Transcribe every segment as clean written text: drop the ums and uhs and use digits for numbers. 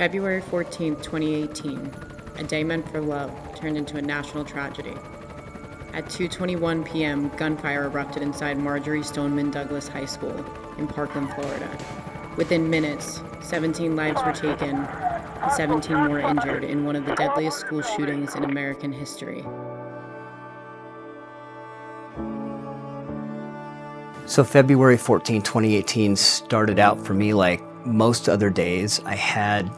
February 14, 2018, a day meant for love turned into a national tragedy. At 2:21 p.m., gunfire erupted inside Marjorie Stoneman Douglas High School in Parkland, Florida. Within minutes, 17 lives were taken and 17 more injured in one of the deadliest school shootings in American history. So February 14, 2018 started out for me like most other days. I had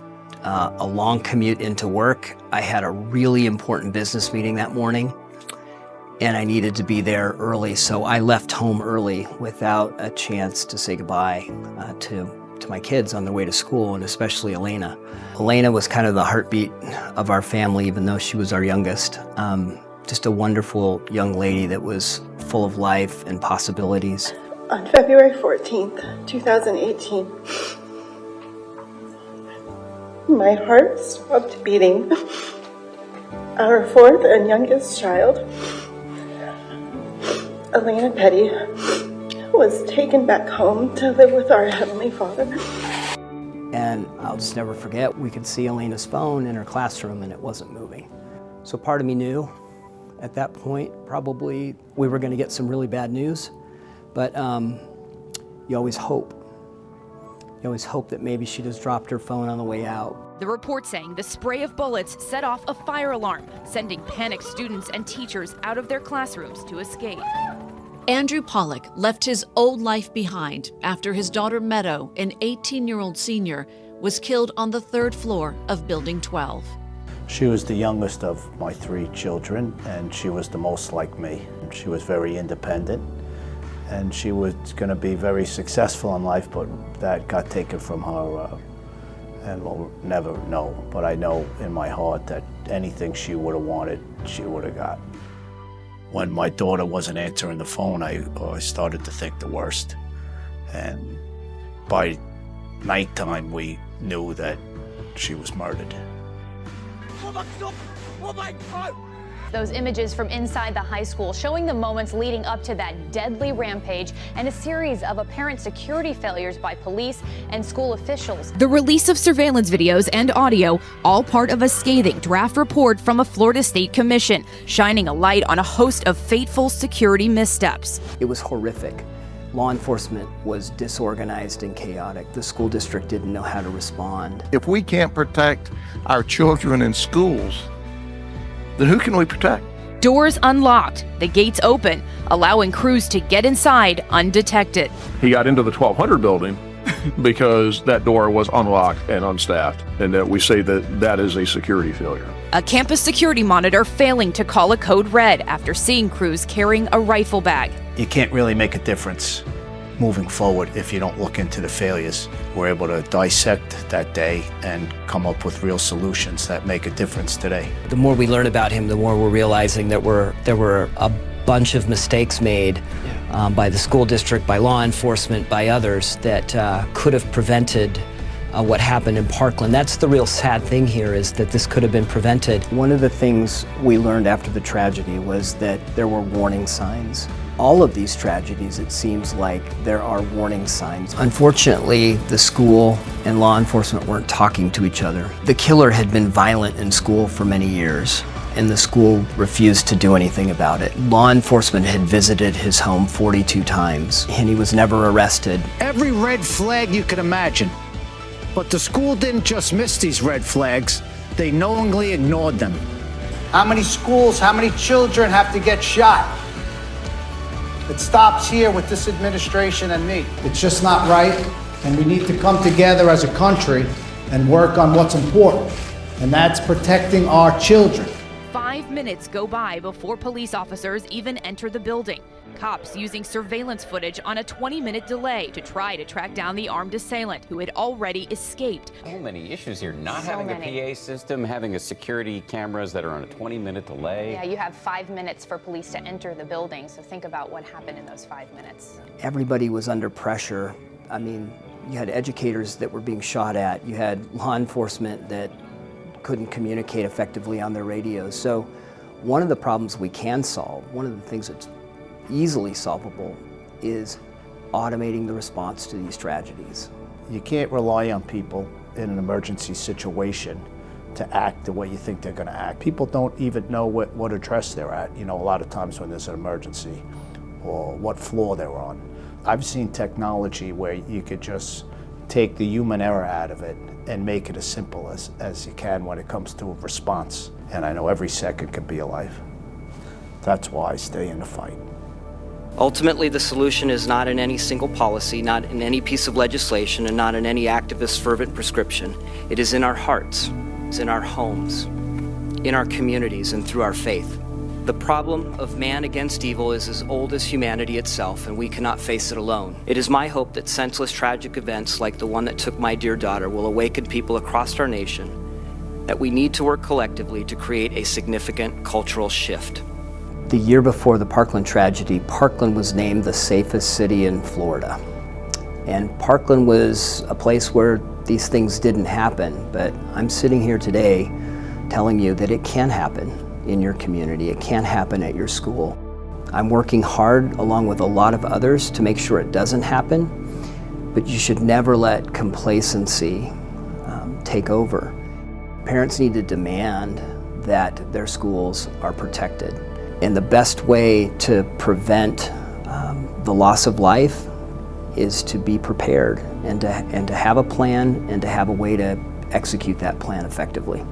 a long commute into work. I had a really important business meeting that morning, and I needed to be there early, so I left home early without a chance to say goodbye to my kids on their way to school, and especially Elena. Elena was kind of the heartbeat of our family, even though she was our youngest. Just a wonderful young lady that was full of life and possibilities. On February 14th, 2018, my heart stopped beating. Our fourth and youngest child, Elena Petty, was taken back home to live with our Heavenly Father. And I'll just never forget, we could see Elena's phone in her classroom and it wasn't moving. So part of me knew at that point probably we were going to get some really bad news, but you always hope. You always hope that maybe she just dropped her phone on the way out. The report saying the spray of bullets set off a fire alarm, sending panicked students and teachers out of their classrooms to escape. Andrew Pollack left his old life behind after his daughter Meadow, an 18-year-old senior, was killed on the 3rd floor of Building 12. She was the youngest of my 3 children, and she was the most like me. She was very independent, and she was going to be very successful in life, but that got taken from her, and we'll never know. But I know in my heart that anything she would have wanted, she would have got. When my daughter wasn't answering the phone, I started to think the worst. And by nighttime, we knew that she was murdered. Those images from inside the high school showing the moments leading up to that deadly rampage and a series of apparent security failures by police and school officials. The release of surveillance videos and audio, all part of a scathing draft report from a Florida State Commission, shining a light on a host of fateful security missteps. It was horrific. Law enforcement was disorganized and chaotic. The school district didn't know how to respond. If we can't protect our children in schools, then who can we protect? Doors unlocked, the gates open, allowing crews to get inside undetected. He got into the 1200 building because that door was unlocked and unstaffed, and that we say that that is a security failure. A campus security monitor failing to call a code red after seeing crews carrying a rifle bag. You can't really make a difference moving forward if you don't look into the failures. We're able to dissect that day and come up with real solutions that make a difference today. The more we learn about him, the more we're realizing that there were a bunch of mistakes made by the school district, by law enforcement, by others that could have prevented what happened in Parkland. That's the real sad thing here, is that this could have been prevented. One of the things we learned after the tragedy was that there were warning signs. All of these tragedies, it seems like there are warning signs. Unfortunately, the school and law enforcement weren't talking to each other. The killer had been violent in school for many years, and the school refused to do anything about it. Law enforcement had visited his home 42 times, and he was never arrested. Every red flag you could imagine. But the school didn't just miss these red flags, they knowingly ignored them. How many schools, how many children have to get shot? It stops here with this administration and me. It's just not right, and we need to come together as a country and work on what's important, and that's protecting our children. 5 minutes go by before police officers even enter the building. Cops using surveillance footage on a 20-minute delay to try to track down the armed assailant who had already escaped. So many issues here, not having a PA system, having a security cameras that are on a 20-minute delay. Yeah, you have 5 minutes for police to enter the building, so think about what happened in those 5 minutes. Everybody was under pressure. I mean, you had educators that were being shot at. You had law enforcement that couldn't communicate effectively on their radios. So one of the problems we can solve, one of the things that's easily solvable, is automating the response to these tragedies. You can't rely on people in an emergency situation to act the way you think they're going to act. People don't even know what address they're at, you know, a lot of times when there's an emergency, or what floor they're on. I've seen technology where you could just take the human error out of it and make it as simple as you can when it comes to a response. And I know every second could be a life. That's why I stay in the fight. Ultimately, the solution is not in any single policy, not in any piece of legislation, and not in any activist fervent prescription. It is in our hearts, it's in our homes, in our communities, and through our faith. The problem of man against evil is as old as humanity itself, and we cannot face it alone. It is my hope that senseless tragic events like the one that took my dear daughter will awaken people across our nation that we need to work collectively to create a significant cultural shift. The year before the Parkland tragedy, Parkland was named the safest city in Florida. And Parkland was a place where these things didn't happen, but I'm sitting here today telling you that it can happen in your community. It can happen at your school. I'm working hard along with a lot of others to make sure it doesn't happen, but you should never let complacency take over. Parents need to demand that their schools are protected. And the best way to prevent the loss of life is to be prepared and to have a plan and to have a way to execute that plan effectively.